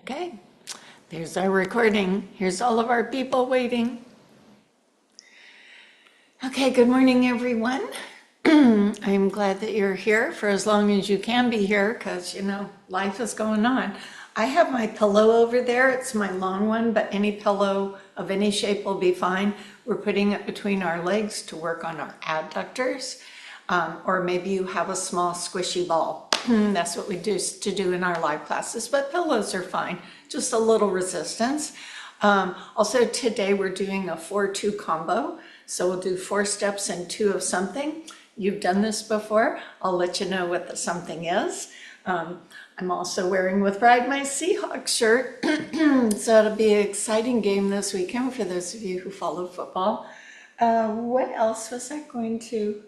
Okay, there's our recording. Here's all of our people waiting. Okay, good morning, everyone. I'm glad that you're here for as long as you can be here because, life is going on. I have my pillow over there. It's my long one, but any pillow of any shape will be fine. We're putting it between our legs to work on our adductors. Or maybe you have a small squishy ball. That's what we used to do in our live classes, but pillows are fine, just a little resistance. Also today we're doing a 4-2 combo. So we'll do 4 steps and 2 of something. You've done this before. I'll let you know what the something is. I'm also wearing with Pride my Seahawks shirt. So it'll be an exciting game this weekend for those of you who follow football. What else was I going to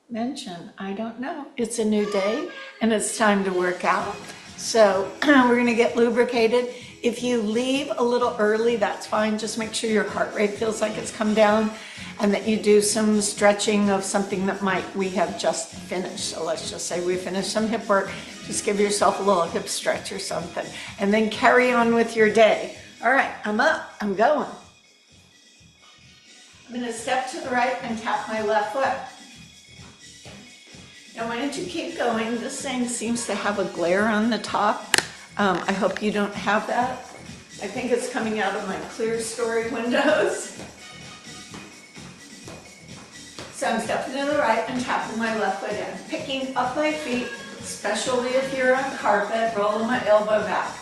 mention? I don't know. It's a new day and it's time to work out. So we're going to get lubricated. If you leave a little early, that's fine. Just make sure your heart rate feels like it's come down and that you do some stretching of something that we have just finished. So let's just say we finished some hip work. Just give yourself a little hip stretch or something and then carry on with your day. All right, I'm up, I'm going. I'm going to step to the right and tap my left foot. Now, why don't you keep going? This thing seems to have a glare on the top. I hope you don't have that. I think it's coming out of my clear story windows. So I'm stepping to the right and tapping my left foot in, picking up my feet, especially if you're on carpet, rolling my elbow back.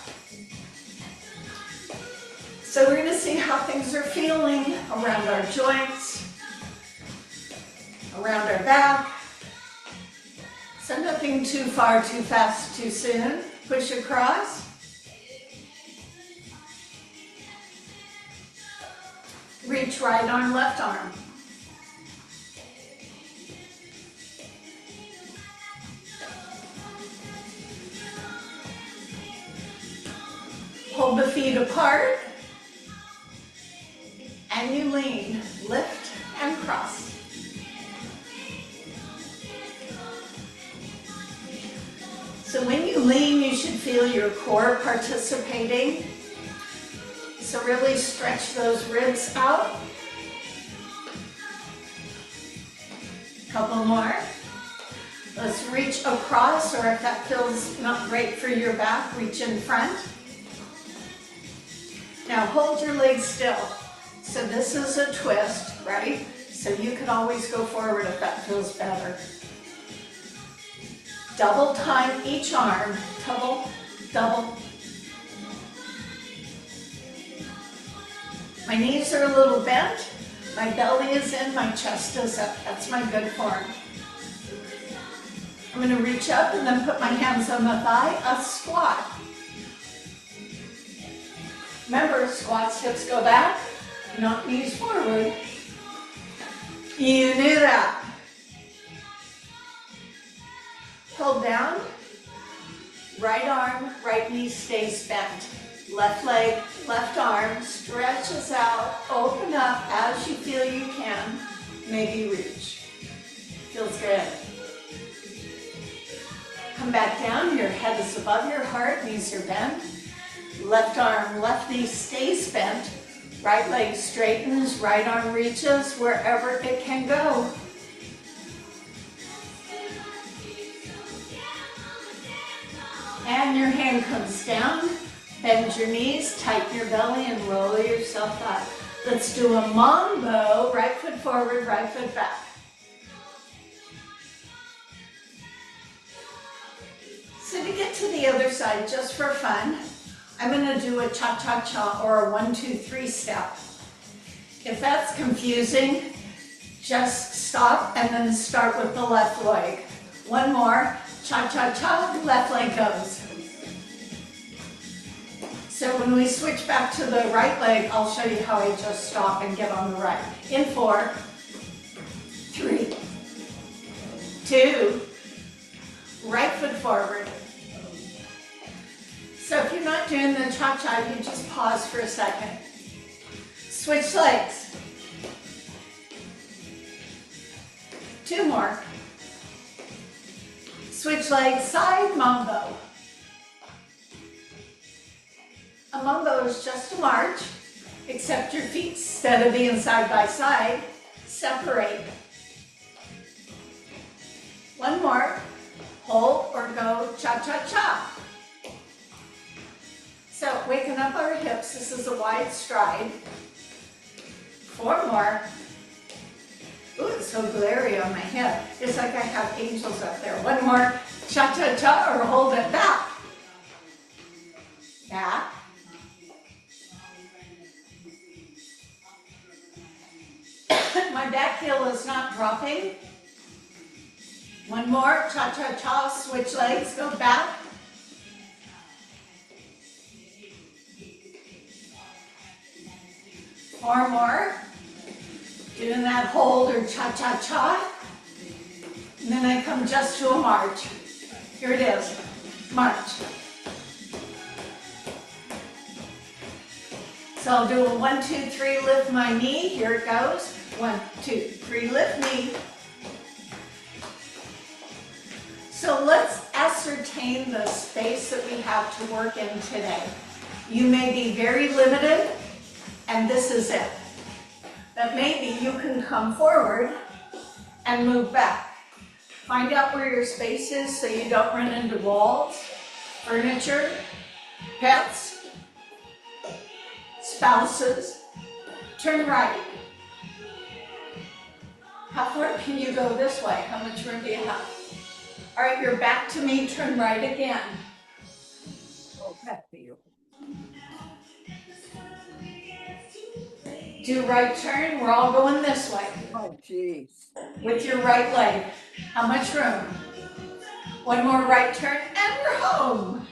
So we're going to see how things are feeling around our joints, around our back. So nothing too far, too fast, too soon. Push across. Reach right arm, left arm. Hold the feet apart. And you lean, lift and cross. So when you lean, you should feel your core participating. So really stretch those ribs out. Couple more. Let's reach across, or if that feels not great for your back, reach in front. Now hold your legs still. So this is a twist, right? So you could always go forward if that feels better. Double time each arm, double, double. My knees are a little bent, my belly is in, my chest is up. That's my good form. I'm going to reach up and then put my hands on the thigh, a squat. Remember, squats, hips go back, not knees forward. You knew that. Hold down, right arm, right knee stays bent. Left leg, left arm stretches out, open up as you feel you can. Maybe reach. Feels good. Come back down, your head is above your heart, knees are bent. Left arm, left knee stays bent. Right leg straightens, right arm reaches wherever it can go. And your hand comes down, bend your knees, tighten your belly, and roll yourself up. Let's do a mambo, right foot forward, right foot back. So to get to the other side, just for fun, I'm going to do a cha-cha-cha or a 1-2-3 step. If that's confusing, just stop and then start with the left leg. One more. Cha-cha-cha, left leg goes. So when we switch back to the right leg, I'll show you how I just stop and get on the right. In 4, 3, 2, right foot forward. So if you're not doing the cha-cha, you just pause for a second. Switch legs. 2 more. Switch legs, side mambo. Among those, just a march, except your feet, instead of being side by side, separate. One more, hold or go cha-cha-cha. So waking up our hips, this is a wide stride. 4 more. Ooh, it's so glary on my head. It's like I have angels up there. 1 more, cha-cha-cha, or hold it back. Back. My back heel is not dropping. 1 more, cha-cha-cha, switch legs, go back. 4 more. Doing that hold or cha-cha-cha. And then I come just to a march. Here it is, march. So I'll do a 1, 2, 3, lift my knee. Here it goes. 1, 2, 3, lift knee. So let's ascertain the space that we have to work in today. You may be very limited, and this is it. But maybe you can come forward and move back. Find out where your space is so you don't run into walls, furniture, pets, spouses. Turn right. How far can you go this way? How much room do you have? All right, you're back to me. Turn right again. Oh, back to you. Do right turn. We're all going this way. Oh, jeez. With your right leg. How much room? 1 more right turn and we're home.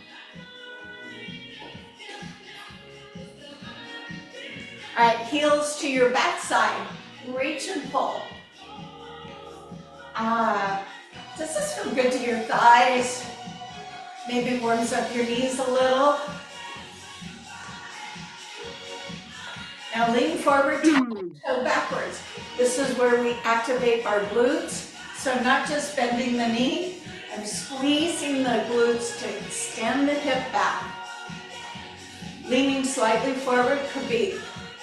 All right, heels to your backside. Reach and pull. Does this feel good to your thighs? Maybe warms up your knees a little. Now lean forward, toe backwards. This is where we activate our glutes. So not just bending the knee, I'm squeezing the glutes to extend the hip back. Leaning slightly forward could be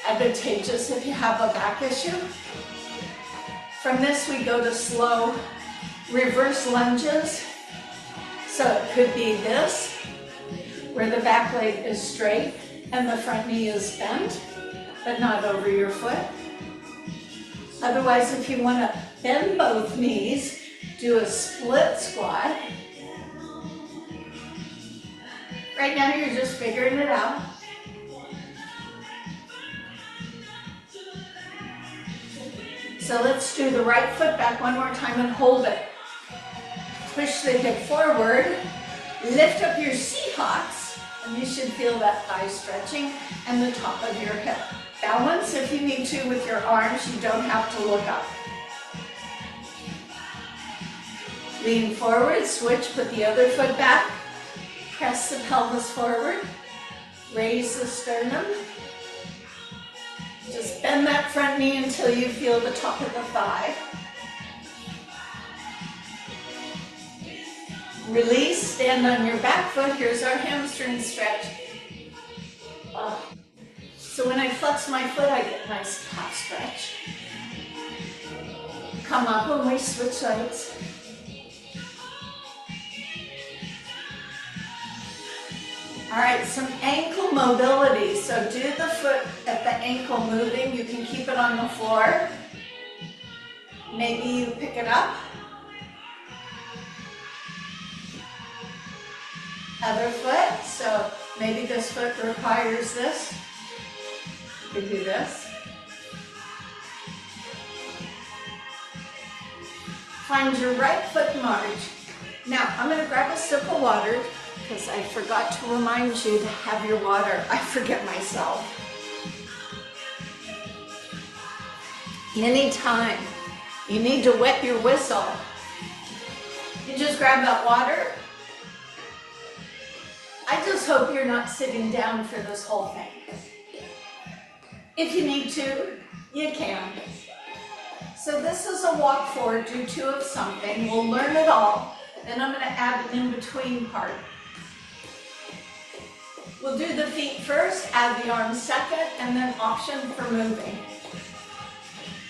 advantageous if you have a back issue. From this we go to slow reverse lunges. So it could be this, where the back leg is straight and the front knee is bent, but not over your foot. Otherwise, if you want to bend both knees, do a split squat. Right now you're just figuring it out. So let's do the right foot back 1 more time and hold it. Push the hip forward, lift up your Seahawks, and you should feel that thigh stretching and the top of your hip. Balance if you need to with your arms, you don't have to look up. Lean forward, switch, put the other foot back, press the pelvis forward, raise the sternum. Just bend that front knee until you feel the top of the thigh. Release, stand on your back foot. Here's our hamstring stretch. So when I flex my foot, I get a nice calf stretch. Come up when we switch legs. All right, some ankle mobility. So do the foot at the ankle moving. You can keep it on the floor. Maybe you pick it up. Other foot, so maybe this foot requires this. You can do this. Find your right foot march. Now, I'm going to grab a sip of water because I forgot to remind you to have your water. I forget myself. Anytime you need to wet your whistle, you just grab that water. I just hope you're not sitting down for this whole thing. If you need to, you can. So this is a walk forward, do 2 of something. We'll learn it all. Then I'm going to add an in-between part. We'll do the feet first, add the arms second, and then option for moving.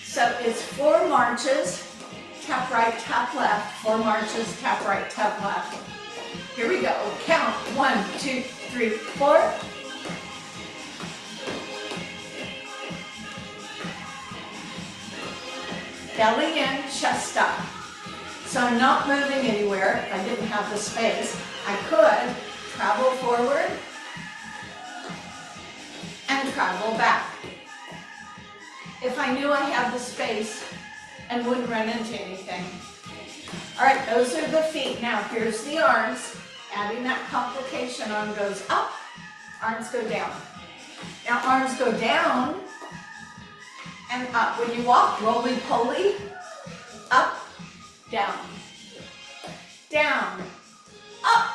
So it's 4 marches, tap right, tap left, 4 marches, tap right, tap left. Here we go, count, 1, 2, 3, 4. Belly in, chest up. So I'm not moving anywhere if I didn't have the space. I could travel forward and travel back. If I knew I had the space and wouldn't run into anything. All right, those are the feet. Now here's the arms. Adding that complication, arm goes up, arms go down. Now arms go down and up. When you walk, roly-poly, up, down, down, up.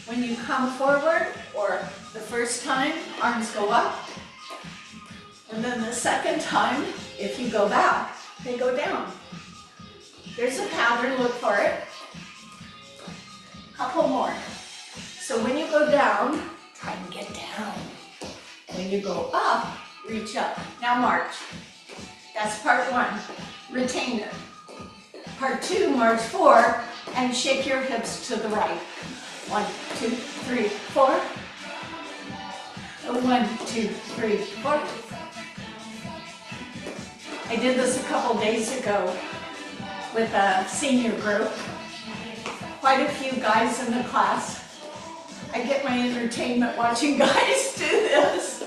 When you come forward, or the first time, arms go up. And then the second time, if you go back, they go down. There's a pattern, look for it. Couple more. So when you go down, try and get down. When you go up, reach up. Now march. That's part 1. Retain it. Part 2, march 4, and shake your hips to the right. 1, 2, 3, 4. 1, 2, 3, 4. I did this a couple days ago with a senior group. Quite a few guys in the class. I get my entertainment watching guys do this.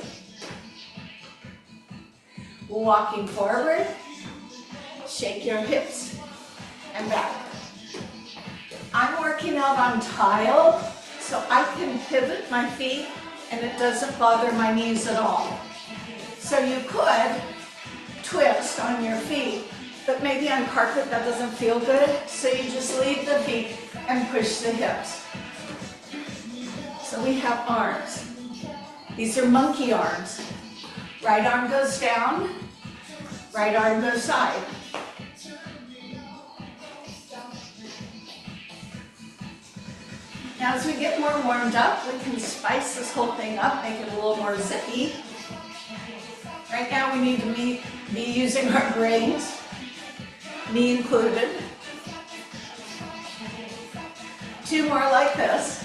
Walking forward, shake your hips and back. I'm working out on tile, so I can pivot my feet and it doesn't bother my knees at all. So you could twist on your feet, but maybe on carpet that doesn't feel good, so you just leave the feet and push the hips. So we have arms. These are monkey arms. Right arm goes down, right arm goes side. Now as we get more warmed up, we can spice this whole thing up, make it a little more zippy. Right now we need to be using our brains, me included. 2 more like this.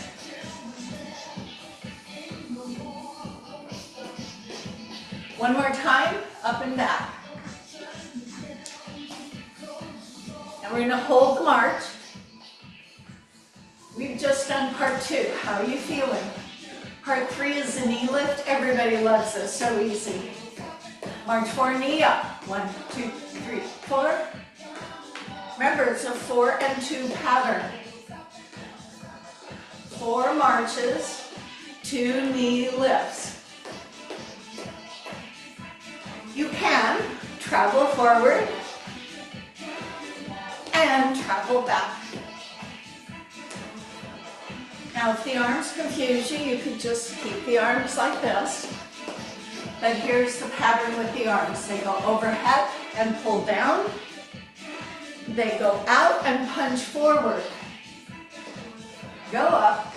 One more time, up and back. And we're going to hold the march. We've just done part 2. How are you feeling? Part 3 is the knee lift. Everybody loves this, so easy. March 4, knee up. 1, 2, 3, 4. Remember, it's a 4 and 2 pattern. 4 marches, 2 knee lifts. You can travel forward and travel back. Now, if the arms confuse you, you could just keep the arms like this. But here's the pattern with the arms. They go overhead and pull down. They go out and punch forward. Go up,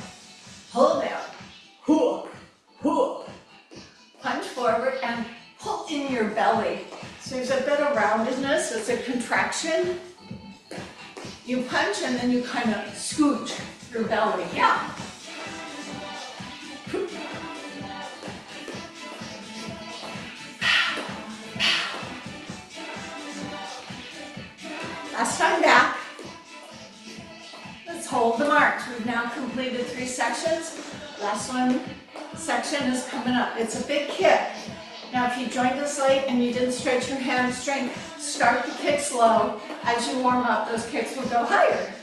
pull down, hook, hook. Punch forward and pull in your belly. So there's a bit of roundedness, it's a contraction. You punch and then you kind of scooch your belly, yeah. Last time back. Let's hold the march. We've now completed 3 sections. Last section is coming up. It's a big kick. Now if you joined us late and you didn't stretch your hamstring, start the kicks low. As you warm up, those kicks will go higher.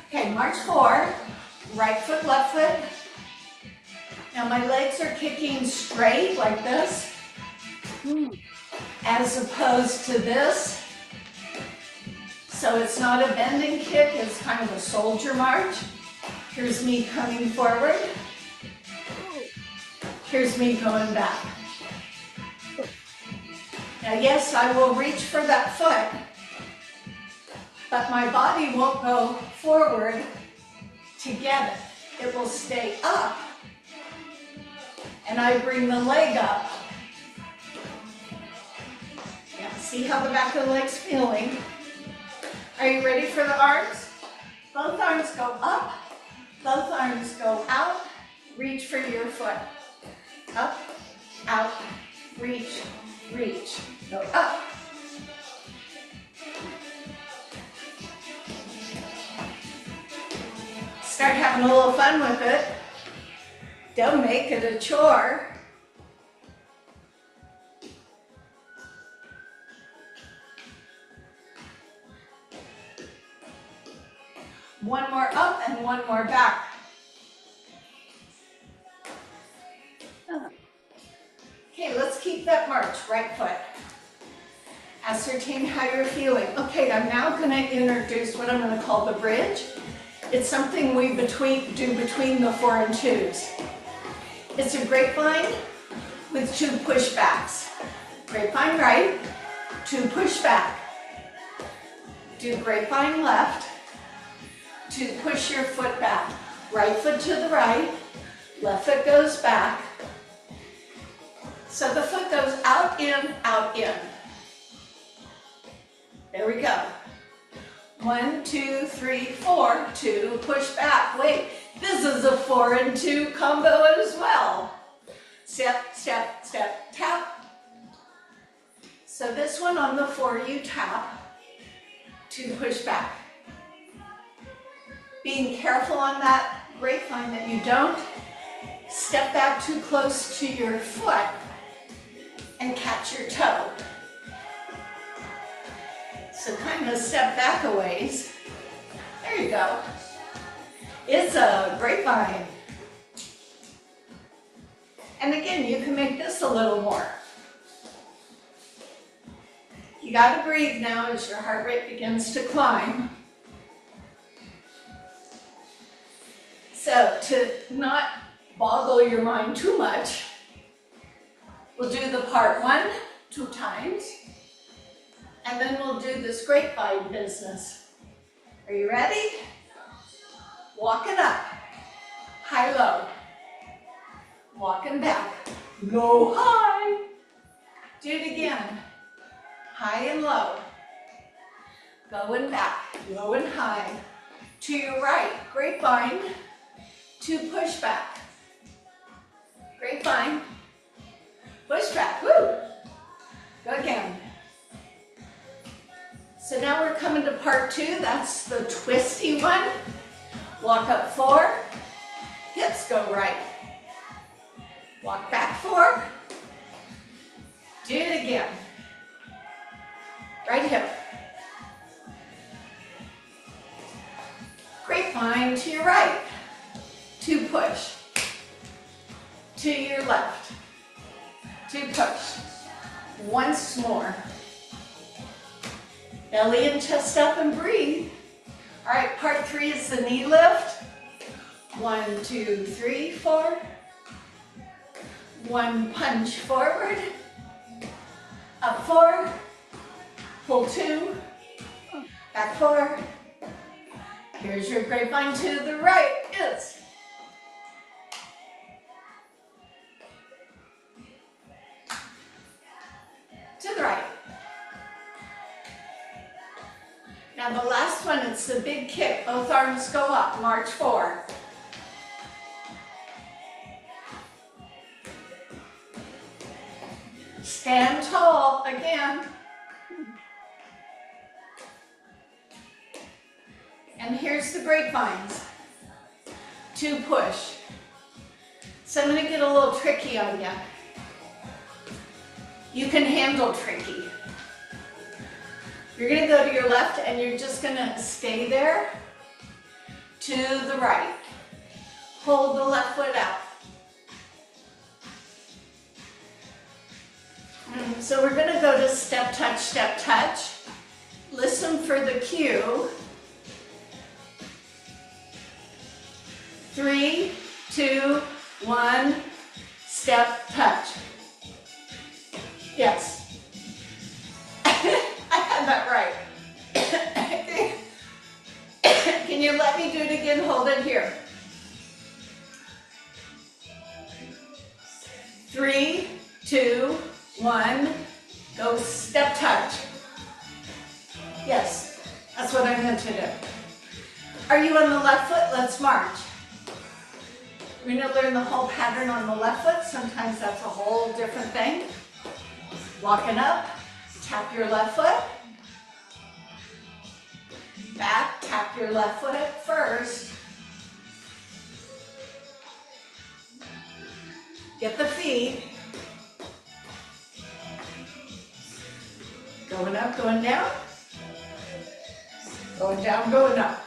Okay, march 4, right foot, left foot. Now my legs are kicking straight like this, as opposed to this. So it's not a bending kick, it's kind of a soldier march. Here's me coming forward. Here's me going back. Now yes, I will reach for that foot, but my body won't go forward to get it. it will stay up, and I bring the leg up. Yeah, see how the back of the leg's feeling? Are you ready for the arms? Both arms go up, both arms go out. Reach for your foot. Up, out, reach, reach. Go up. Start having a little fun with it. Don't make it a chore. One more up and one more back. Okay, let's keep that march, right foot. Ascertain how you're feeling. Okay, I'm now going to introduce what I'm going to call the bridge. It's something we do between the 4 and 2s. It's a grapevine with 2 pushbacks. Grapevine right, 2 push back. Do grapevine left, 2 push your foot back. Right foot to the right, left foot goes back. So the foot goes out, in, out, in. There we go. 1, 2, 3, 4, 2, push back. Wait, this is a 4 and 2 combo as well. Step, step, step, tap. So this one on the 4, you tap, 2 push back. Being careful on that grapevine that you don't step back too close to your foot and catch your toe. So kind of step back a ways. There you go. It's a grapevine. And again, you can make this a little more. You gotta breathe now as your heart rate begins to climb. So to not boggle your mind too much, we'll do the part 1 2 times. And then we'll do this grapevine business. Are you ready? Walking up, high, low. Walking back, low, high. Do it again, high and low. Going back, low and high. To your right, grapevine, 2 push back. Grapevine, push back, woo. Go again. So now we're coming to part 2, that's the twisty one. Walk up 4, hips go right. Walk back 4, do it again. Right hip. Grapevine to your right, 2 push. To your left, 2 push. Once more. Belly and chest up and breathe. All right, part 3 is the knee lift. 1, 2, 3, 4. 1 punch forward. Up 4. Pull 2. Back 4. Here's your grapevine to the right. It's to the right. Now the last one, it's the big kick. Both arms go up, march 4. Stand tall, again. And here's the grapevines. 2 push. So I'm gonna get a little tricky on you. You can handle tricky. You're gonna go to your left and you're just gonna stay there to the right. Hold the left foot out. So we're gonna go to step, touch, step, touch. Listen for the cue. 3, 2, 1, step, touch. Yes. I had that right. Can you let me do it again? Hold it here. 3, 2, 1, go step touch. Yes, that's what I meant to do. Are you on the left foot? Let's march. We're going to learn the whole pattern on the left foot. Sometimes that's a whole different thing. Walking up, tap your left foot. Back, tap your left foot at first. Get the feet. Going up, going down. Going down, going up.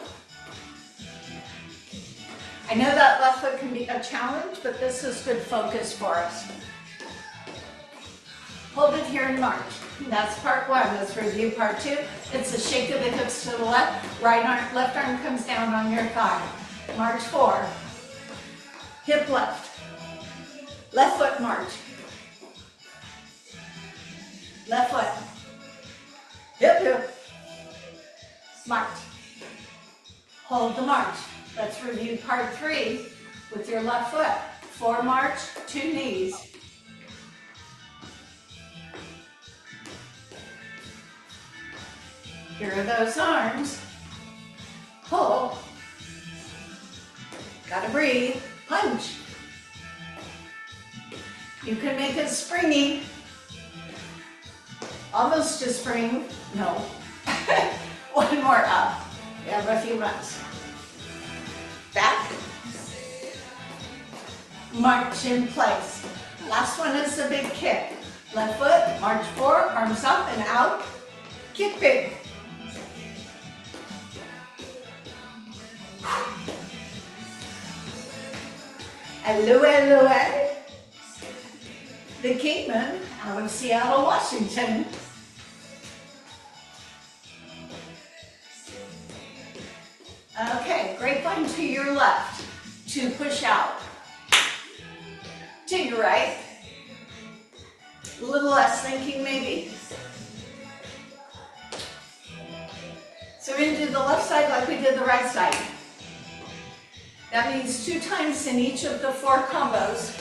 I know that left foot can be a challenge, but this is good focus for us. Hold it here and march. That's part one. Let's review part two. It's a shake of the hips to the left. Right arm, left arm comes down on your thigh. March 4. Hip left. Left foot march. Left foot. Hip, hip. March. Hold the march. Let's review part 3 with your left foot. 4 march, 2 knees. Here are those arms. Pull. Gotta breathe. Punch. You can make it springy. Almost a spring. No. One more up. We have a few months. Back. March in place. Last one is the big kick. Left foot, march 4, arms up and out. Kick big. Hello, hello, the Kingman out of Seattle, Washington. Okay, grapevine to your left, to push out. To your right. A little less thinking maybe. So we're going to do the left side like we did the right side. That means 2 times in each of the 4 combos,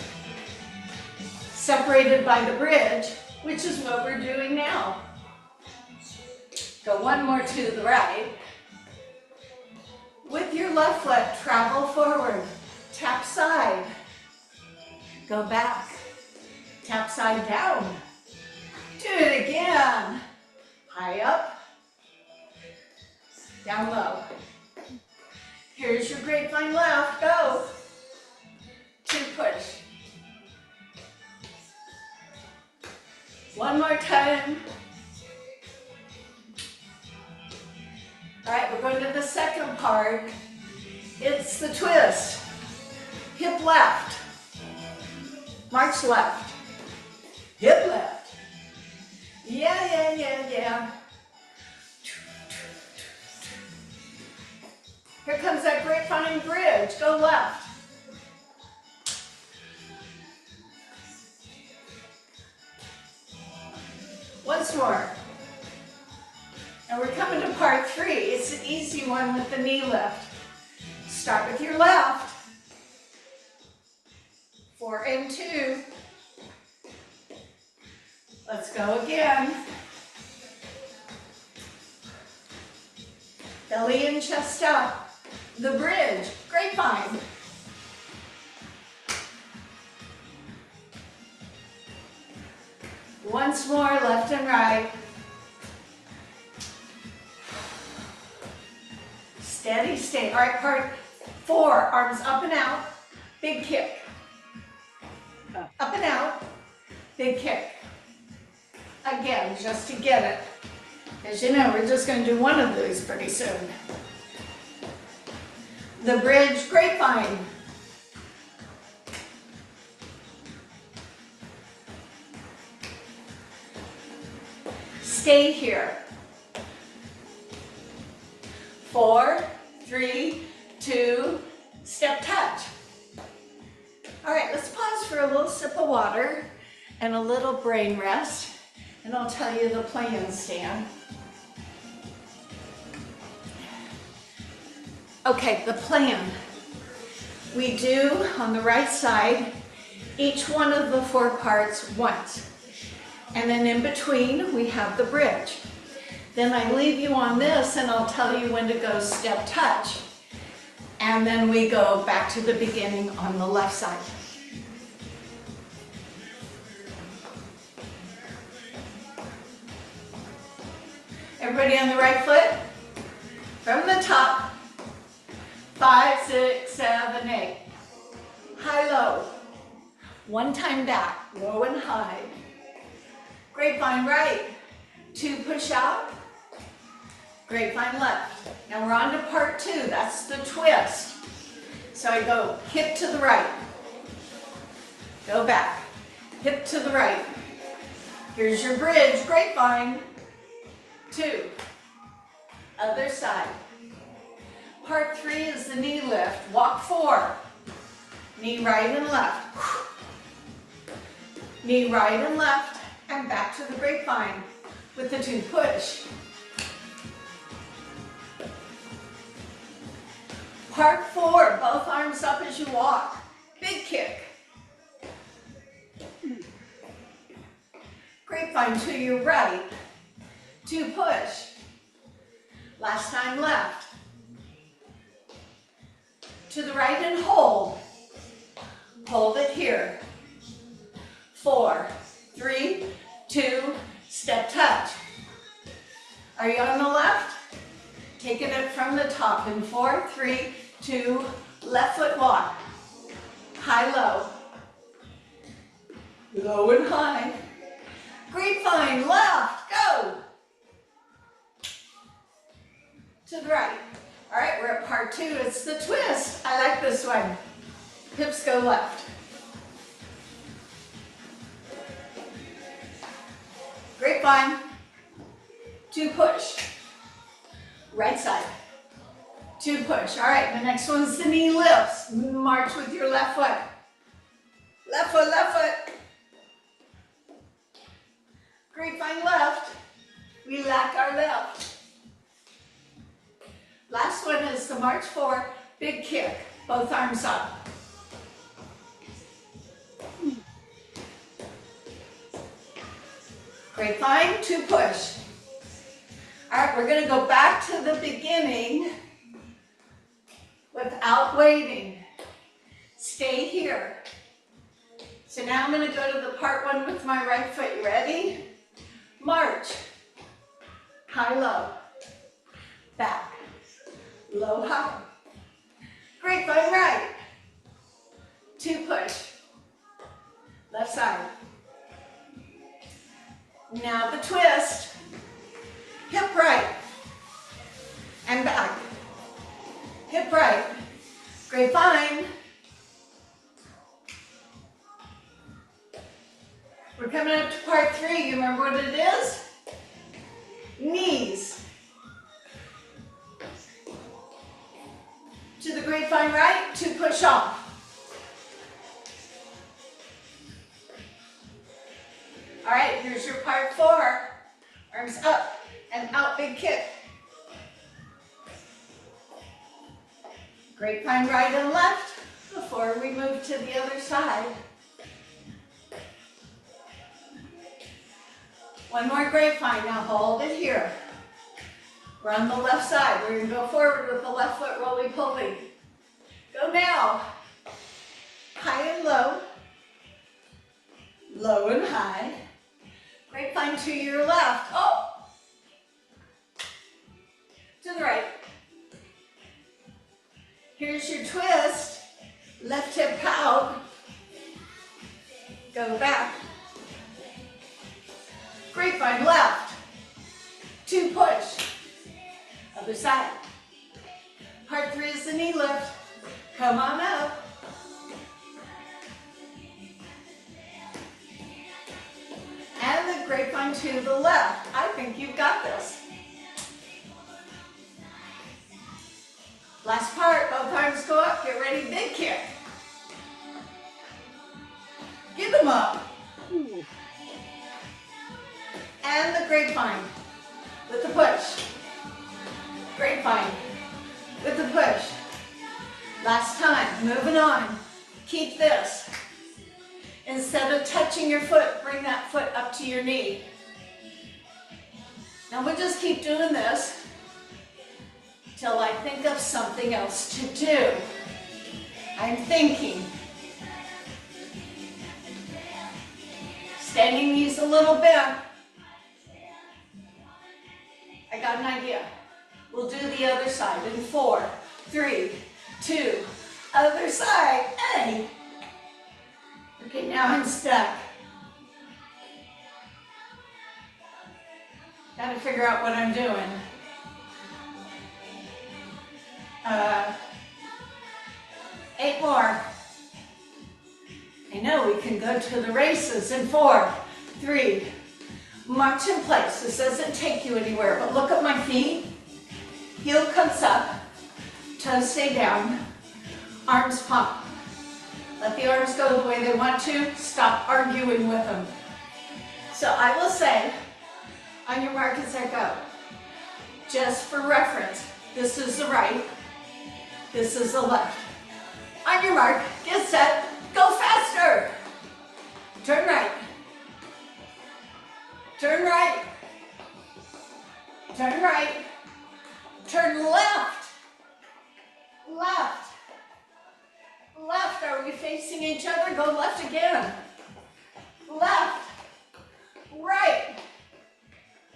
separated by the bridge, which is what we're doing now. Go 1 more to the right. With your left foot, travel forward, tap side, go back, tap side down. Do it again. High up, down low. Here's your grapevine left, go. 2 push. 1 more time. All right, we're going to the second part. It's the twist. Hip left. March left. Hip left. Yeah. Here comes that grapevine bridge. Go left. Once more. And we're coming to part 3. It's an easy one with the knee lift. Start with your left. 4 and 2. Let's go again. Belly and chest up. The bridge, grapevine. Once more, left and right. Steady, stay. All right, part 4, arms up and out, big kick. Up and out, big kick. Again, just to get it. As you know, we're just going to do one of these pretty soon. The bridge, grapevine. Stay here. 4, 3, 2, step touch. All right, let's pause for a little sip of water and a little brain rest, and I'll tell you the plan, Stan. Okay, the plan. We do, on the right side, each one of the 4 parts once. And then in between, we have the bridge. Then I leave you on this and I'll tell you when to go step touch. And then we go back to the beginning on the left side. Everybody on the right foot? From the top. 5, 6, 7, 8. High, low. One time back, low and high. Grapevine right. 2 push out. Grapevine left. Now we're on to part 2. That's the twist. So I go hip to the right. Go back. Hip to the right. Here's your bridge, grapevine. 2. Other side. Part 3 is the knee lift. Walk 4. Knee right and left. Knee right and left. And back to the grapevine with the 2 push. Part 4, both arms up as you walk. Big kick. Grapevine to your right. 2 push. Last time left. To the right and hold. Hold it here. 4, 3, 2, step touch. Are you on the left? Take it up from the top in 4, 3, 2, left foot walk. High, low. Low and high. Grapevine, left, go. To the right. All right, we're at part 2. It's the twist. I like this one. Hips go left. Grapevine. 2 push. Right side. 2 push. All right, the next one's the knee lifts. March with your left foot. Left foot, left foot. Grapevine left. We lack our left. Last one is the march 4, big kick. Both arms up. Grapevine, 2 push. All right, we're going to go back to the beginning without waiting. Stay here. So now I'm going to go to the part 1 with my right foot. You ready? March. High, low. Back. Low, high. Grapevine right. 2 push. Left side. Now the twist. Hip right. And back. Hip right. Grapevine. We're coming up to part 3. You remember what it is? Knees. To the grapevine right, 2 push off. All right, here's your part 4. Arms up and out, big kick. Grapevine right and left before we move to the other side. One more grapevine, now hold it here. We're on the left side. We're going to go forward with the left foot roly-poly. Go now. High and low. Low and high. Grapevine to your left. Oh! To the right. Here's your twist. Left hip out. Go back. Grapevine left. 2 push. Other side. Part 3 is the knee lift. Come on up. And the grapevine to the left. I think you've got this. Last part, both arms go up. Get ready, big kick. Give them up. And the grapevine with the push. Grapevine with the push. Last time, moving on. Keep this. Instead of touching your foot, bring that foot up to your knee. Now we'll just keep doing this till I think of something else to do. I'm thinking. Standing knees a little bent. I got an idea. We'll do the other side in 4, 3, 2, other side. Hey. Okay, now I'm stuck. Gotta figure out what I'm doing. 8 more. I know we can go to the races in 4, 3, march in place. This doesn't take you anywhere, but look at my feet. Heel comes up, toes stay down, arms pump. Let the arms go the way they want to. Stop arguing with them. So I will say, on your mark as I go, just for reference, this is the right, this is the left. On your mark, get set, go faster. Turn right. Turn right. Turn right. Turn left. Left. Left. Are we facing each other? Go left again. Left. Right.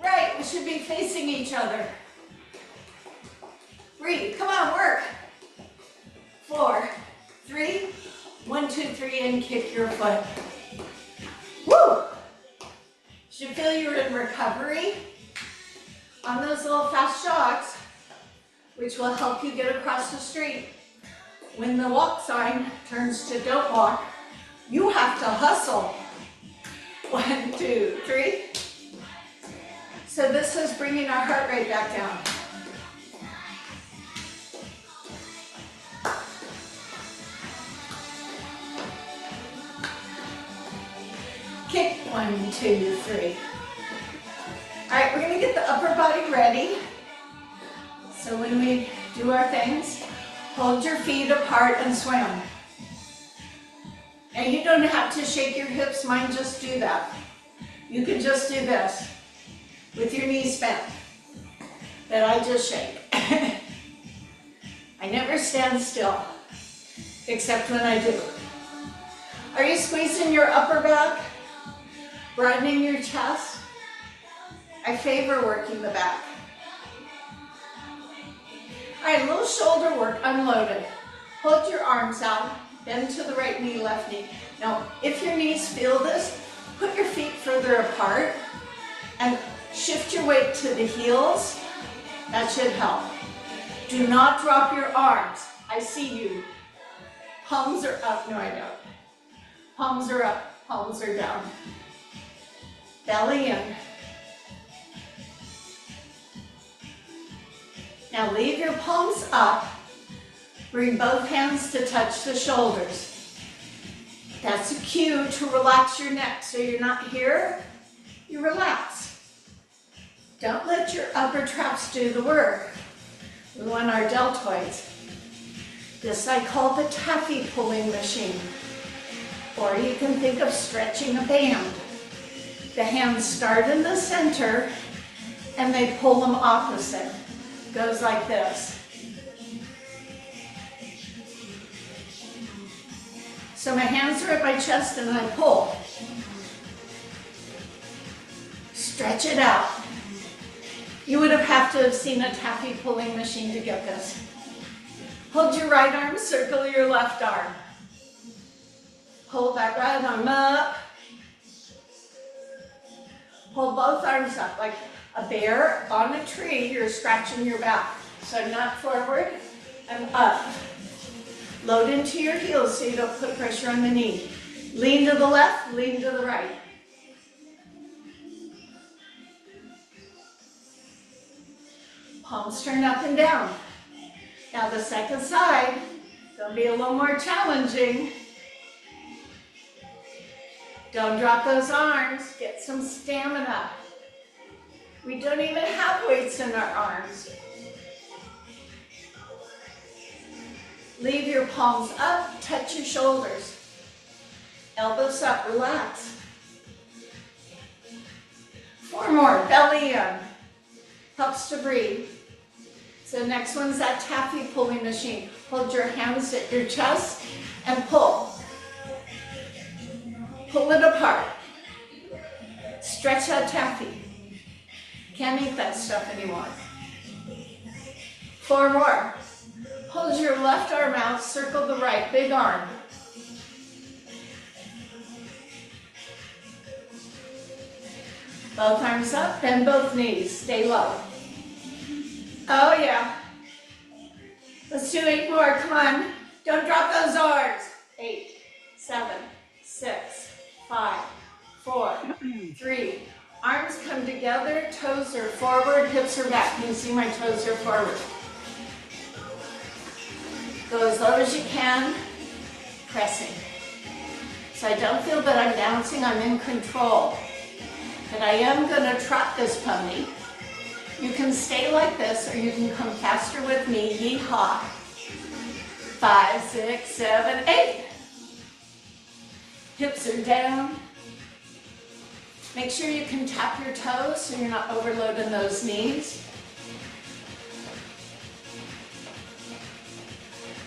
Right. We should be facing each other. Breathe. Come on, work. 4, 3, 1, 2, 3, and kick your foot. Woo! Should feel you're in recovery on those little fast jogs, which will help you get across the street. When the walk sign turns to don't walk, you have to hustle. 1, 2, 3. So this is bringing our heart rate back down. Kick, 1, 2, 3. All right, we're gonna get the upper body ready. So when we do our things, hold your feet apart and swim. And you don't have to shake your hips, mine just do that. You can just do this with your knees bent, that I just shake. I never stand still, except when I do. Are you squeezing your upper back? Broadening your chest? I favor working the back. All right, a little shoulder work, unloaded. Hold your arms out, bend to the right knee, left knee. Now, if your knees feel this, put your feet further apart and shift your weight to the heels. That should help. Do not drop your arms. I see you. Palms are up. No, I don't. Palms are up, palms are down. Belly in. Now leave your palms up. Bring both hands to touch the shoulders. That's a cue to relax your neck. So you're not here, you relax. Don't let your upper traps do the work. We want our deltoids. This I call the taffy pulling machine. Or you can think of stretching a band. The hands start in the center and they pull them opposite. Goes like this. So my hands are at my chest and I pull. Stretch it out. You would have to have seen a taffy pulling machine to get this. Hold your right arm, circle your left arm. Pull that right arm up. Pull both arms up like a bear on a tree. You're scratching your back. So not forward and up. Load into your heels so you don't put pressure on the knee. Lean to the left, lean to the right. Palms turn up and down. Now the second side, gonna be a little more challenging. Don't drop those arms, get some stamina. We don't even have weights in our arms. Leave your palms up, touch your shoulders. Elbows up, relax. 4 more, belly in. Helps to breathe. So next one's that taffy pulling machine. Hold your hands at your chest and pull. Pull it apart. Stretch that taffy. Can't make that stuff anymore. 4 more. Hold your left arm out, circle the right, big arm. Both arms up, bend both knees, stay low. Oh yeah. Let's do 8 more, come on. Don't drop those arms. 8, 7, 6, 5, 4, 3. Arms come together, toes are forward, hips are back. You can see my toes are forward. Go as low as you can, pressing. So I don't feel that I'm bouncing, I'm in control. But I am gonna trot this pony. You can stay like this or you can come faster with me, yee-haw. 5, 6, 7, 8. Hips are down. Make sure you can tap your toes so you're not overloading those knees.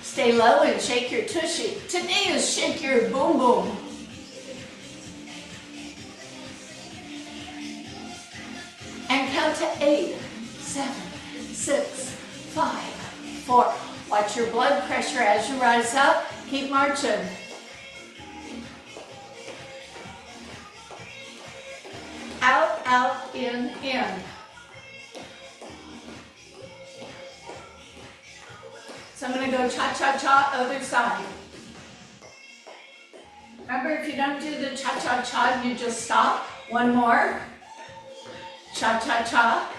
Stay low and shake your tushy. Today is shake your boom boom. And count to 8, 7, 6, 5, 4. Watch your blood pressure as you rise up. Keep marching. Out, out, in, in. So I'm going to go cha-cha-cha, other side. Remember, if you don't do the cha-cha-cha, you just stop. 1 more. Cha-cha-cha.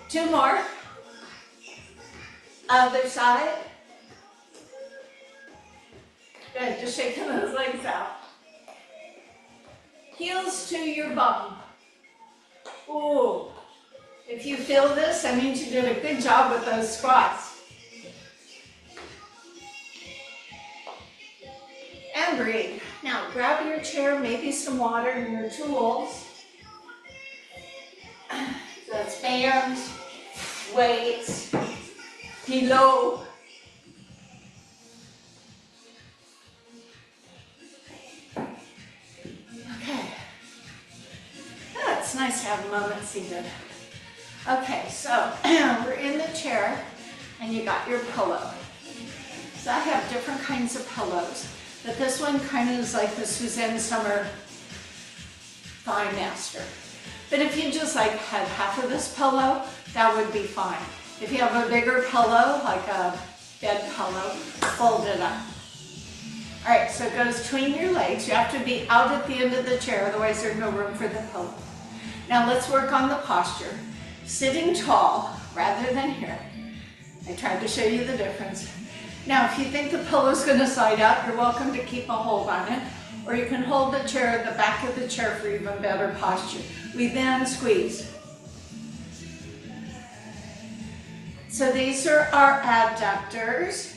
2 more. Other side. Good, just shaking those legs out. Heels to your bum. Ooh. If you feel this, that means you did a good job with those squats. And breathe. Now grab your chair, maybe some water and your tools. So it's bands, weights, pillow. Okay. Oh, it's nice to have a moment seated. Okay, so we're in the chair and you got your pillow. So I have different kinds of pillows, but this one kind of is like the Suzanne Sommer Thigh Master. But if you just like had half of this pillow, that would be fine. If you have a bigger pillow, like a bed pillow, fold it up. All right, so it goes between your legs. You have to be out at the end of the chair, otherwise there's no room for the pillow. Now let's work on the posture. Sitting tall rather than here. I tried to show you the difference. Now, if you think the pillow's going to slide out, you're welcome to keep a hold on it, or you can hold the chair at the back of the chair for even better posture. We then squeeze. So these are our abductors.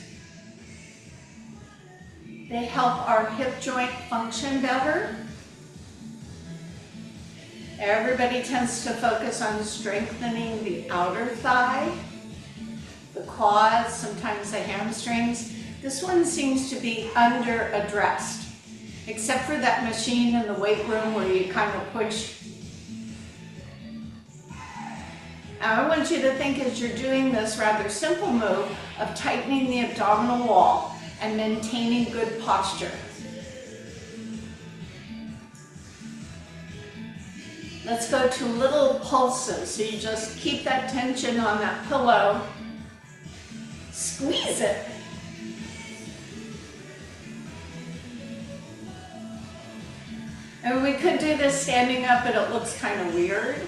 They help our hip joint function better. Everybody tends to focus on strengthening the outer thigh, the quads, sometimes the hamstrings. This one seems to be under-addressed, except for that machine in the weight room where you kind of push. Now I want you to think as you're doing this rather simple move of tightening the abdominal wall and maintaining good posture. Let's go to little pulses. So you just keep that tension on that pillow. Squeeze it. And we could do this standing up, but it looks kind of weird.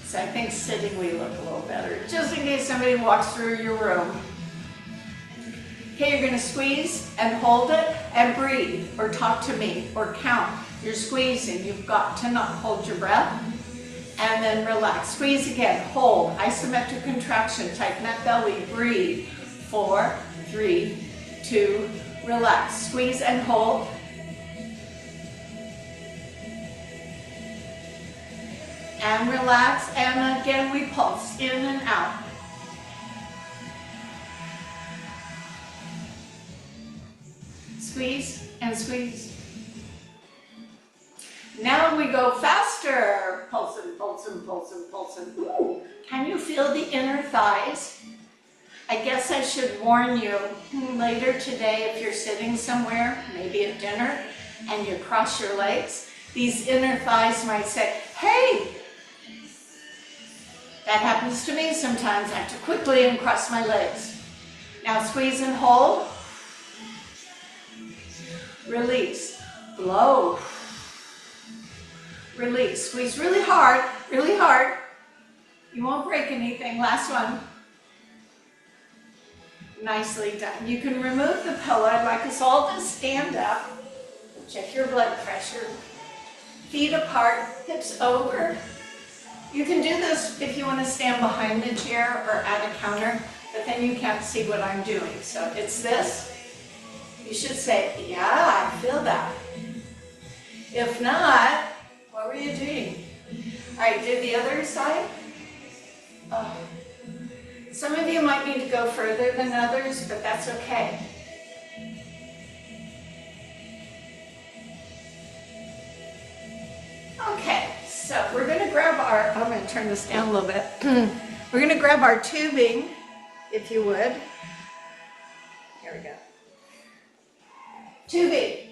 So I think sitting we look a little better, just in case somebody walks through your room. Okay, you're gonna squeeze and hold it and breathe, or talk to me, or count. You're squeezing, you've got to not hold your breath, and then relax. Squeeze again, hold, isometric contraction, tighten that belly, breathe. 4, 3, 2, Relax, squeeze and hold. And relax, and again we pulse in and out. Squeeze and squeeze. Now we go faster. Pulsing, pulsing, pulsing, pulsing. Ooh, can you feel the inner thighs? I guess I should warn you, later today if you're sitting somewhere, maybe at dinner, and you cross your legs, these inner thighs might say, hey! That happens to me sometimes. I have to quickly uncross my legs. Now squeeze and hold. Release. Blow. Release. Squeeze really hard, really hard. You won't break anything. Last one. Nicely done. You can remove the pillow. I'd like us all to stand up. Check your blood pressure. Feet apart, hips over. You can do this if you want to stand behind the chair or at a counter, but then you can't see what I'm doing. So it's this. You should say, yeah, I feel that. If not, what were you doing? All right, do the other side. Oh. Some of you might need to go further than others, but that's okay. Okay, so we're going to grab our, I'm going to turn this down a little bit. We're going to grab our tubing, if you would. Here we go. Tubing.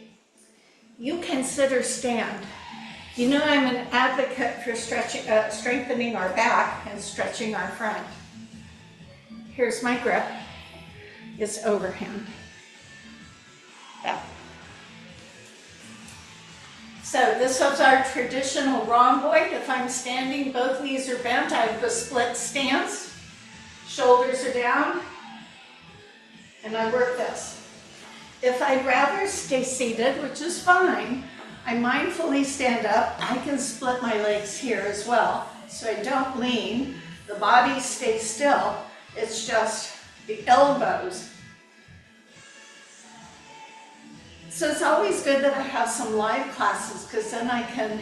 You consider stand. You know I'm an advocate for strengthening our back and stretching our front. Here's my grip. It's overhand. Yeah. So this is our traditional rhomboid. If I'm standing, both knees are bent. I have the split stance. Shoulders are down. And I work this. If I'd rather stay seated, which is fine, I mindfully stand up. I can split my legs here as well, so I don't lean. The body stays still. It's just the elbows. So it's always good that I have some live classes because then I can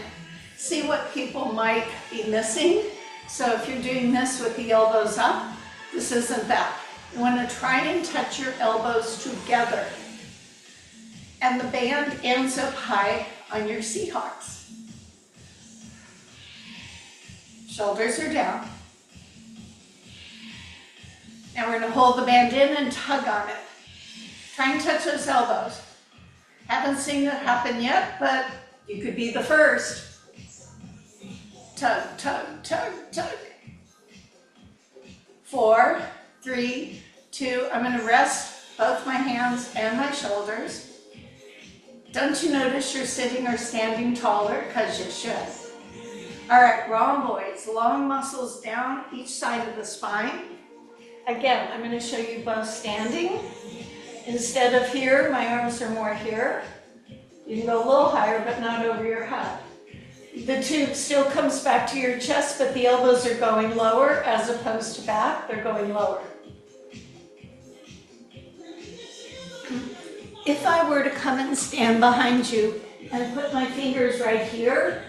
see what people might be missing. So if you're doing this with the elbows up, this isn't that. You want to try and touch your elbows together. And the band ends up high on your Seahawks. Shoulders are down. Now we're going to hold the band in and tug on it. Try and touch those elbows. Haven't seen it happen yet, but you could be the first. Tug, tug, tug, tug. 4, 3, 2. I'm going to rest both my hands and my shoulders. Don't you notice you're sitting or standing taller? Because you should. All right, rhomboids, long muscles down each side of the spine. Again, I'm going to show you both standing. Instead of here, my arms are more here. You can go a little higher, but not over your head. The tube still comes back to your chest, but the elbows are going lower as opposed to back. They're going lower. If I were to come and stand behind you and put my fingers right here,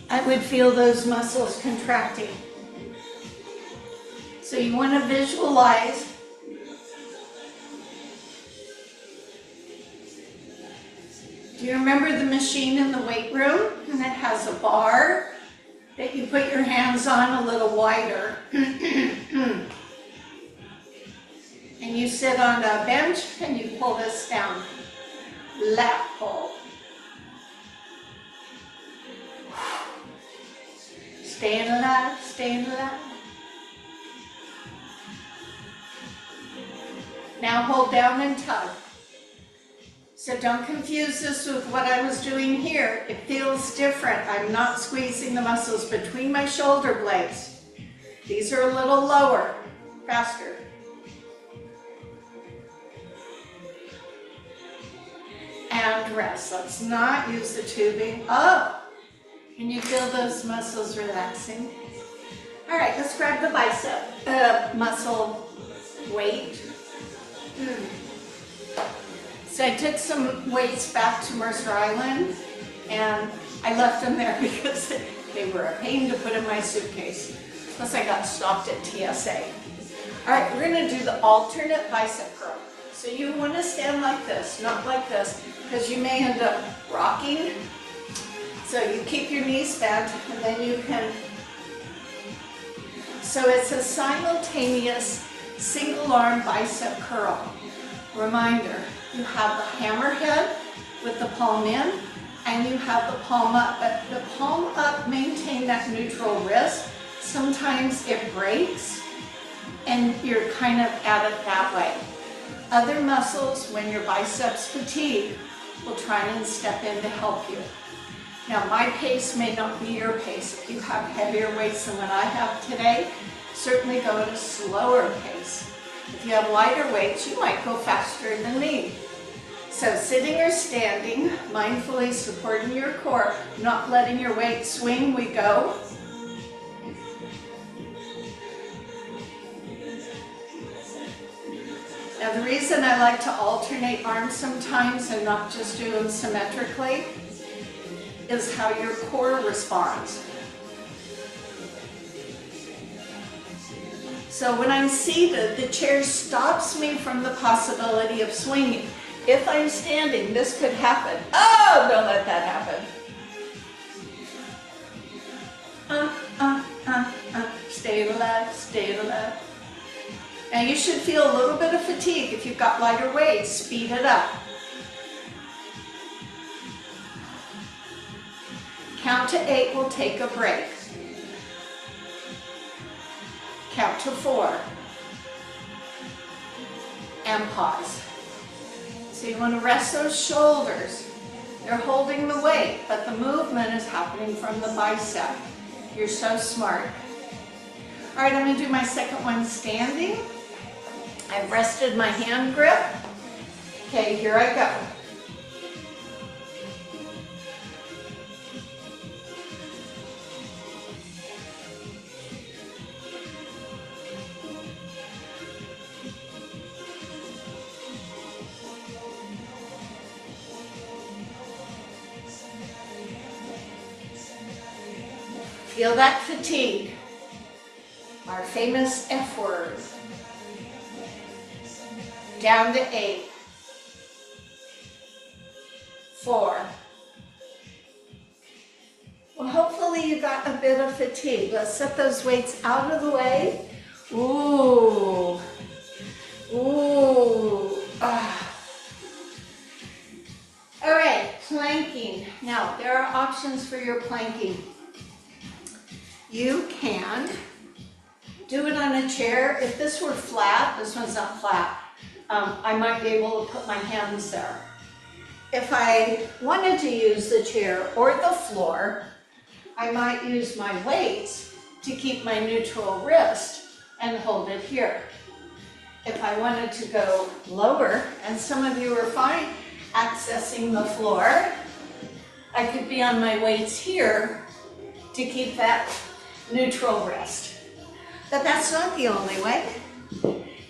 I would feel those muscles contracting. So you want to visualize do you remember the machine in the weight room? And it has a bar that you put your hands on a little wider. And you sit on a bench and you pull this down. Lat pull. Staying alive, staying alive. Now hold down and tug. So don't confuse this with what I was doing here. It feels different. I'm not squeezing the muscles between my shoulder blades. These are a little lower, faster. And rest. Let's not use the tubing. Oh, can you feel those muscles relaxing? All right, let's grab the bicep muscle weight. So I took some weights back to Mercer Island and I left them there because they were a pain to put in my suitcase. Plus I got stopped at TSA. All right, we're gonna do the alternate bicep curl. So you wanna stand like this, not like this, because you may end up rocking. So you keep your knees bent and then you can, so it's a simultaneous single arm bicep curl. Reminder, you have the hammerhead with the palm in and you have the palm up, but the palm up, maintain that neutral wrist. Sometimes it breaks and you're kind of at it that way. Other muscles, when your biceps fatigue, will try and step in to help you. Now my pace may not be your pace. If you have heavier weights than what I have today, certainly go at a slower pace. If you have lighter weights, you might go faster than me. So sitting or standing, mindfully supporting your core, not letting your weight swing, we go. Now the reason I like to alternate arms sometimes and not just do them symmetrically is how your core responds. So when I'm seated, the chair stops me from the possibility of swinging. If I'm standing, this could happen. Oh, don't let that happen. Stay alive, stay alive. Now you should feel a little bit of fatigue if you've got lighter weights. Speed it up. Count to 8, we'll take a break. Count to 4. And pause. So you want to rest those shoulders. They're holding the weight, but the movement is happening from the bicep. You're so smart. All right, I'm going to do my second one standing. I've rested my hand grip. Okay, here I go. Feel that fatigue, our famous F word. Down to 8, 4. Well, hopefully you got a bit of fatigue. Let's set those weights out of the way. Ooh, ooh, ah. All right, planking. Now, there are options for your planking. You can do it on a chair. If this were flat, this one's not flat, I might be able to put my hands there. If I wanted to use the chair or the floor, I might use my weights to keep my neutral wrist and hold it here. If I wanted to go lower, and some of you are fine accessing the floor, I could be on my weights here to keep that neutral wrist. But that's not the only way.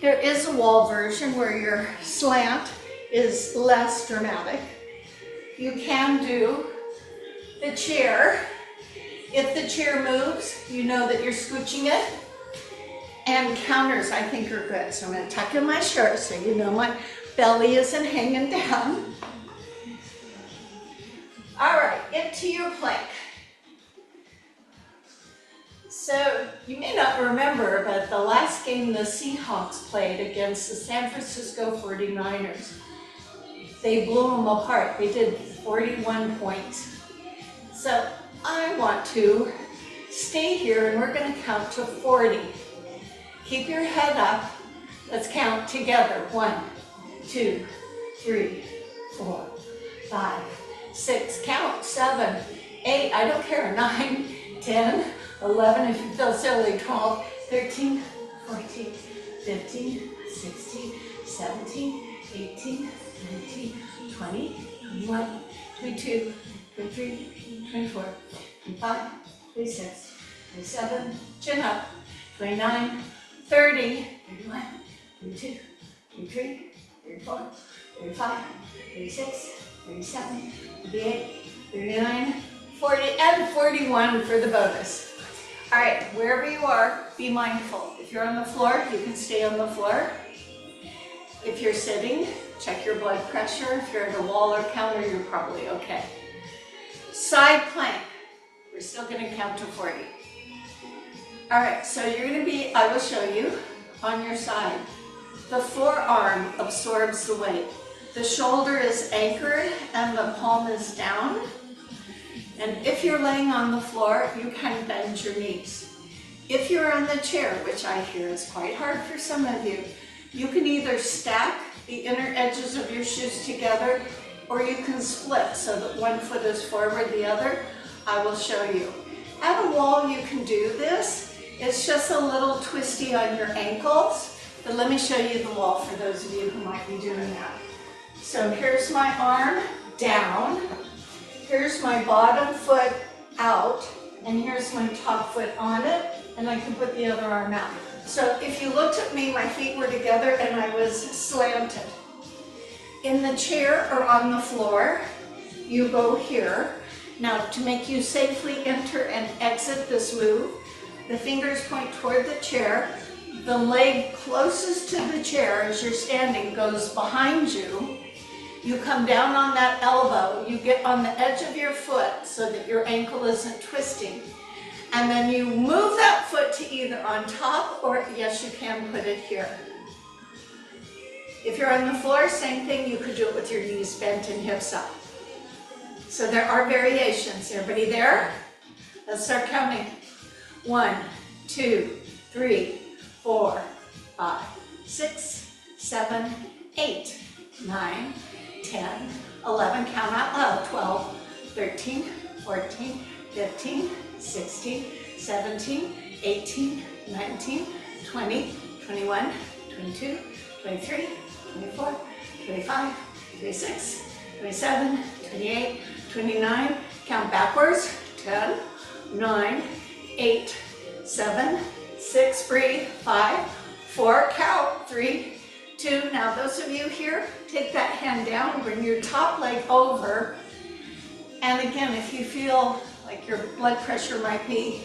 There is a wall version where your slant is less dramatic. You can do the chair. If the chair moves, you know that you're scooching it. And counters, I think, are good. So I'm going to tuck in my shirt so you know my belly isn't hanging down. All right, into your plank. So you may not remember, but the last game the Seahawks played against the San Francisco 49ers, they blew them apart. They did 41 points. So I want to stay here and we're going to count to 40. Keep your head up. Let's count together. 1, 2, 3, 4, 5, 6. Count. 7, 8. I don't care. 9, 10. 11, if you feel silly, 12, 13, 14, 15, 16, 17, 18, 19, 20, 21, 22, 23, 24, 25, 26, 27, chin up, 29, 30, 31, 32, 33, 34, 35, 36, 37, 38, 39, 40, and 41 for the bonus. All right, wherever you are, be mindful. If you're on the floor, you can stay on the floor. If you're sitting, check your blood pressure. If you're at a wall or counter, you're probably okay. Side plank. We're still going to count to 40. All right, so you're going to be, I will show you, on your side. The forearm absorbs the weight. The shoulder is anchored and the palm is down. And if you're laying on the floor, you can bend your knees. If you're on the chair, which I hear is quite hard for some of you, you can either stack the inner edges of your shoes together, or you can split so that one foot is forward, the other. I will show you. At a wall, you can do this. It's just a little twisty on your ankles, but let me show you the wall for those of you who might be doing that. So here's my arm down, here's my bottom foot out, and here's my top foot on it, and I can put the other arm out. So if you looked at me, my feet were together and I was slanted. In the chair or on the floor, you go here. Now, to make you safely enter and exit this move, the fingers point toward the chair. The leg closest to the chair as you're standing goes behind you. You come down on that elbow. You get on the edge of your foot so that your ankle isn't twisting. And then you move that foot to either on top or, yes, you can put it here. If you're on the floor, same thing. You could do it with your knees bent and hips up. So there are variations. Everybody there? Let's start counting. 1, 2, 3, 4, 5, 6, 7, 8, 9, 10, 11, count out loud, 12, 13, 14, 15, 16, 17, 18, 19, 20, 21, 22, 23, 24, 25, 26, 27, 28, 29, count backwards, 10, 9, 8, 7, 6, breathe, 5, 4, count, 3, 2. Now those of you here, take that hand down, bring your top leg over. And again, if you feel like your blood pressure might be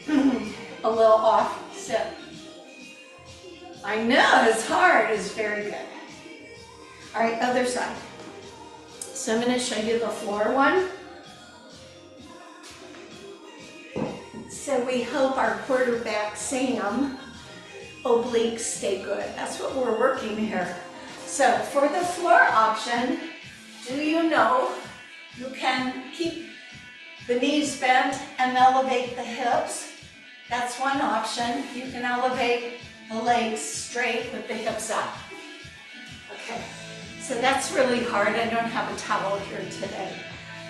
a little off, sit. I know, it's hard, it's very good. All right, other side. So I'm going to show you the floor one. So we hope our quarterback, Sam, obliques stay good. That's what we're working here. So for the floor option, do you know you can keep the knees bent and elevate the hips? That's one option. You can elevate the legs straight with the hips up. Okay, so that's really hard. I don't have a towel here today.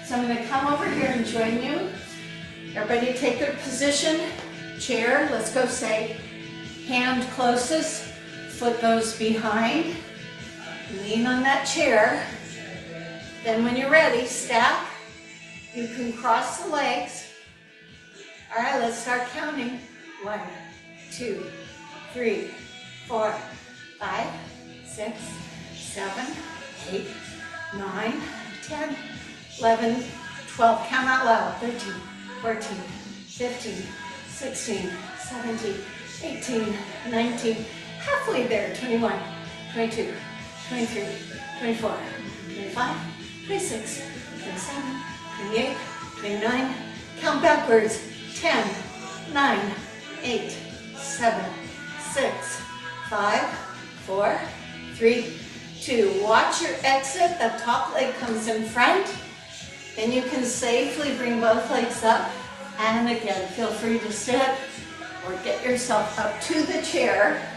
So I'm going to come over here and join you. Everybody take their position. Chair, let's go say hand closest, foot goes behind. Lean on that chair. Then when you're ready, stack. You can cross the legs. All right, let's start counting. 1, 2, 3, 4, 5, 6, 7, 8, 9, 10, 11, 12. Count out loud. 13, 14, 15, 16, 17, 18, 19, halfway there. 21, 22, 23, 24, 25, 26, 27, 28, 29. Count backwards. 10, 9, 8, 7, 6, 5, 4, 3, 2. Watch your exit. The top leg comes in front. Then you can safely bring both legs up. And again, feel free to sit or get yourself up to the chair.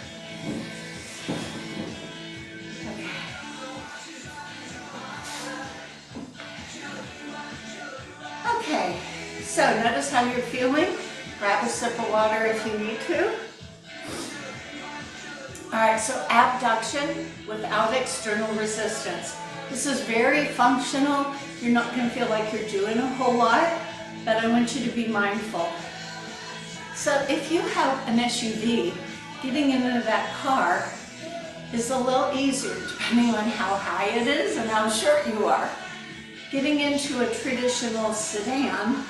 Okay, so notice how you're feeling. Grab a sip of water if you need to. All right, so abduction without external resistance. This is very functional. You're not going to feel like you're doing a whole lot, but I want you to be mindful. So if you have an SUV, getting into that car, is a little easier depending on how high it is and how short you are. Getting into a traditional sedan,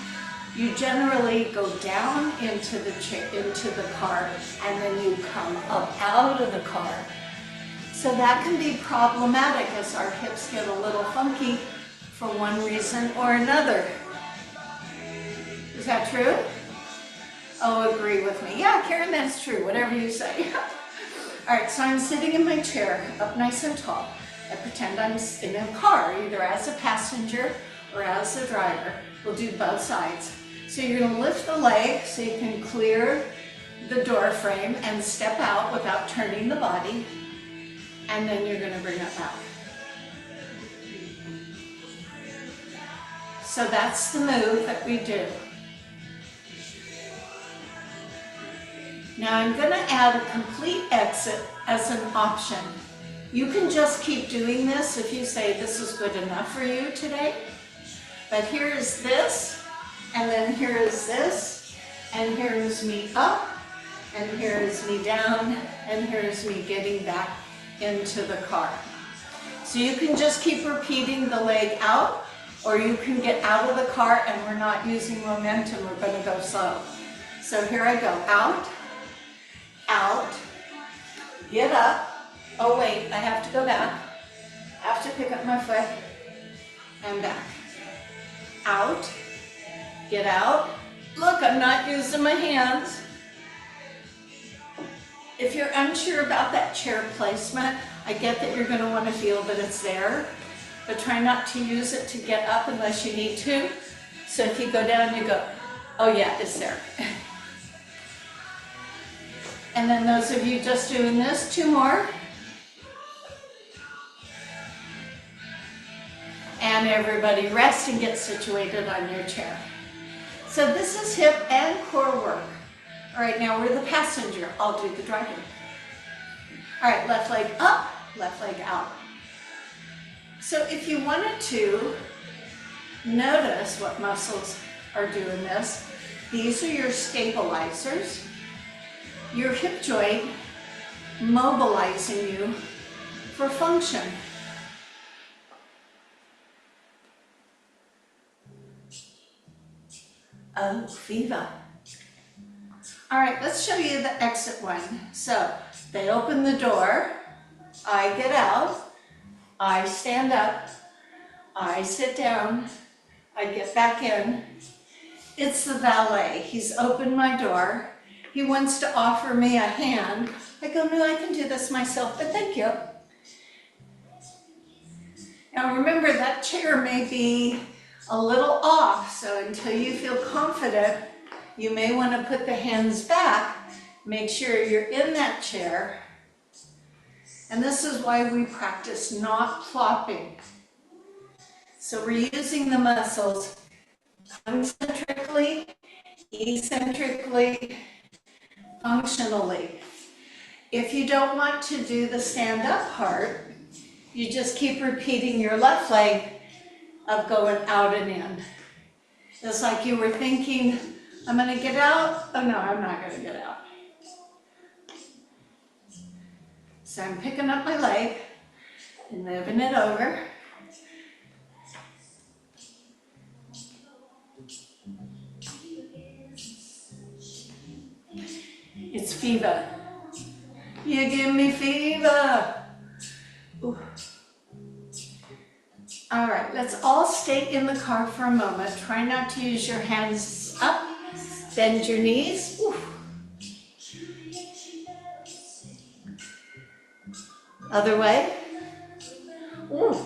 you generally go down into the car and then you come up out of the car. So that can be problematic as our hips get a little funky for one reason or another. Is that true? Oh, agree with me. Yeah, Karen, that's true, whatever you say. All right, so I'm sitting in my chair, up nice and tall. I pretend I'm in a car, either as a passenger or as a driver. We'll do both sides. So you're gonna lift the leg so you can clear the door frame and step out without turning the body. And then you're gonna bring it back. So that's the move that we do. Now I'm gonna add a complete exit as an option. You can just keep doing this if you say this is good enough for you today. But here is this, and then here is this, and here is me up, and here is me down, and here is me getting back into the car. So you can just keep repeating the leg out, or you can get out of the car and we're not using momentum, we're gonna go slow. So here I go, out, out, get up, oh wait, I have to go back, I have to pick up my foot, and back. Out, get out, look, I'm not using my hands. If you're unsure about that chair placement, I get that you're gonna wanna feel that it's there, but try not to use it to get up unless you need to. So if you go down, you go, oh yeah, it's there. And then those of you just doing this, 2 more. And everybody rest and get situated on your chair. So this is hip and core work. All right, now we're the passenger. I'll do the driving. All right, left leg up, left leg out. So if you wanted to notice what muscles are doing this, these are your stabilizers. Your hip joint mobilizing you for function. Oh, Viva. All right, let's show you the exit one. So they open the door, I get out, I stand up, I sit down, I get back in. It's the valet. He's opened my door. He wants to offer me a hand. I go, no, I can do this myself, but thank you. Now remember, that chair may be a little off, so until you feel confident, you may want to put the hands back. Make sure you're in that chair. And this is why we practice not plopping. So we're using the muscles concentrically, eccentrically, functionally. If you don't want to do the stand-up part, you just keep repeating your left leg of going out and in. It's like you were thinking, I'm going to get out. Oh no, I'm not going to get out. So I'm picking up my leg and moving it over. It's fever. You give me fever. Ooh. All right, let's all stay in the car for a moment. Try not to use your hands up. Bend your knees. Ooh. Other way. Ooh.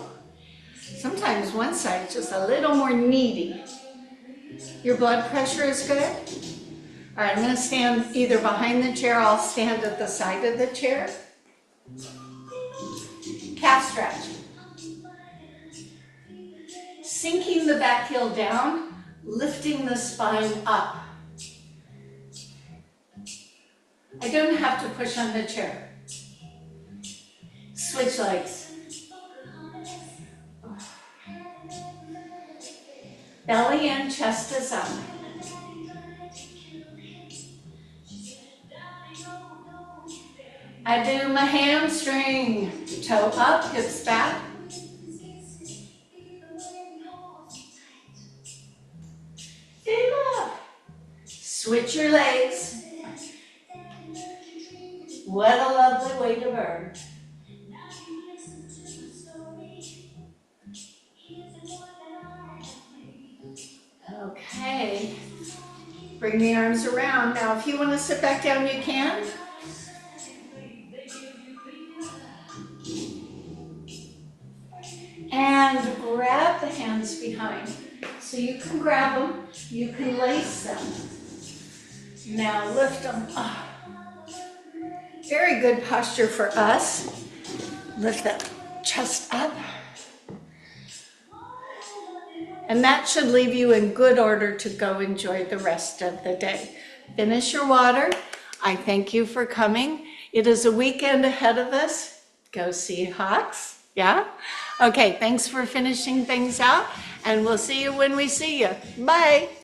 Sometimes one side is just a little more needy. Your blood pressure is good? All right, I'm going to stand either behind the chair, I'll stand at the side of the chair. Calf stretch. Sinking the back heel down, lifting the spine up. I don't have to push on the chair. Switch legs. Belly in, chest is up. I do my hamstring. Toe up, hips back. Stand up. Switch your legs. What a lovely way to burn. Okay. Bring the arms around. Now, if you want to sit back down, you can. And grab the hands behind. So you can grab them, you can lace them. Now lift them up. Very good posture for us. Lift the chest up. And that should leave you in good order to go enjoy the rest of the day. Finish your water. I thank you for coming. It is a weekend ahead of us. Go Seahawks. Yeah? Okay, thanks for finishing things out, and we'll see you when we see you. Bye.